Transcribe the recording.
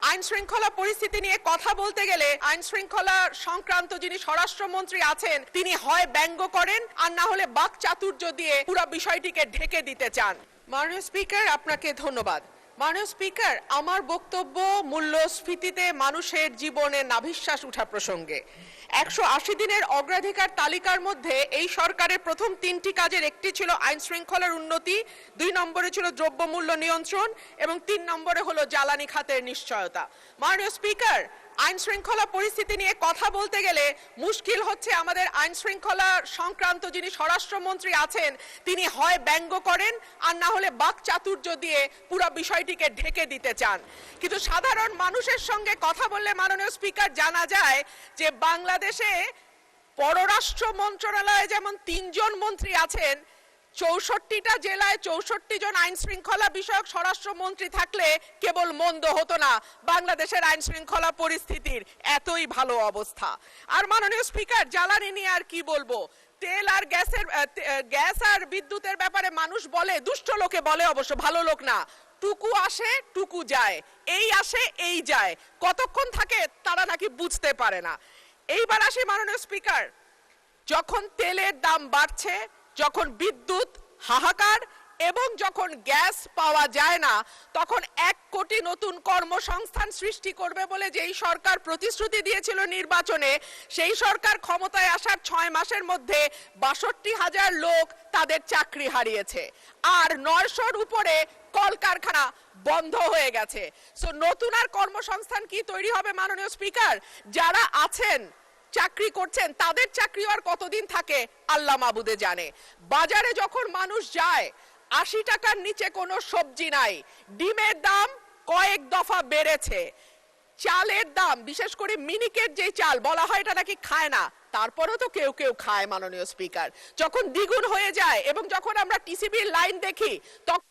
আইন শৃঙ্খলা পরিস্থিতি নিয়ে কথা বলতে গেলে আইন শৃঙ্খলা সংক্রান্ত যিনি স্বরাষ্ট্রমন্ত্রী আছেন তিনি হয় ব্যঙ্গ করেন আর না হলে বাক চাতুর্য দিয়ে পুরো বিষয়টিকে ঢেকে দিতে চান। মাননীয় স্পিকার, আপনাকে ধন্যবাদ। মাননীয় স্পিকার, আমার বক্তব্য মূল্যস্ফীতিতে মানুষের জীবনে নাভিশ্বাস উঠা প্রসঙ্গে। 180 দিনের অগ্রাধিকার তালিকার মধ্যে এই সরকারের প্রথম 3টি কাজের একটি ছিল আইন শৃঙ্খলার উন্নতি, 2 নম্বরে ছিল দ্রব্যমূল্য নিয়ন্ত্রণ এবং 3 নম্বরে হলো জ্বালানি খাতের নিশ্চয়তা। মাননীয় স্পিকার, আইন শৃঙ্খলা পরিস্থিতি নিয়ে কথা বলতে গেলে মুশকিল হচ্ছে আমাদের আইন শৃঙ্খলা সংক্রান্ত যিনি স্বরাষ্ট্রমন্ত্রী আছেন তিনি হয় ব্যঙ্গ করেন আর না হলে বাক চাতুর্য দিয়ে পুরো বিষয়টিকে ঢেকে দিতে চান। কিন্তু সাধারণ মানুষের সঙ্গে কথা বললে মাননীয় স্পিকার জানা যায় যে বাংলাদেশে পররাষ্ট্র মন্ত্রণালয়ে যেমন 3 জন মন্ত্রী আছেন, 64টা জেলায় 64 জন আইন শৃঙ্খলা বিষয়ক স্বরাষ্ট্রমন্ত্রী থাকলে কেবল মন্দ হতো না বাংলাদেশের আইন শৃঙ্খলা পরিস্থিতির এতই ভালো অবস্থা। আর মাননীয় স্পিকার, জ্বালানি নিয়ে আর কি বলবো, তেল আর গ্যাস আর বিদ্যুতের ব্যাপারে মানুষ বলে, দুষ্ট লোকে বলে, অবশ্য ভালো লোক না, টুকু আসে টুকু যায়, এই আসে এই যায়, কতক্ষণ থাকে তারা নাকি বুঝতে পারে না। এইবার আসি মাননীয় স্পিকার, যখন তেলের দাম বাড়ছে, যখন বিদ্যুৎ হাহাকার এবং যখন গ্যাস পাওয়া যায় না, তখন 1 কোটি নতুন কর্মসংস্থান সৃষ্টি করবে বলে যেই সরকার প্রতিশ্রুতি দিয়েছিল নির্বাচনে, সেই সরকার ক্ষমতায় আসার 6 মাসের মধ্যে 62,000 লোক তাদের চাকরি হারিয়েছে আর 900-র উপরে কলকারখানা বন্ধ হয়ে গেছে। সো নতুন আর কর্মসংস্থান কি তৈরি হবে মাননীয় স্পিকার? যারা আছেন চাকরি করছেন তাদের চাকরি আর কতদিন থাকে আল্লাহ মাবুদে জানে। বাজারে যখন মানুষ যায় 80 টাকার নিচে কোনো সবজি নাই, ডিমের দাম কয়েক দফা বেড়েছে, চালের দাম, বিশেষ করে মিনিকেট যে চাল বলা হয় এটা নাকি খায় না, তারপরেও তো কেউ কেউ খায় মাননীয় স্পিকার, যখন দ্বিগুণ হয়ে যায় এবং যখন আমরা টিসিবির লাইন দেখি তখন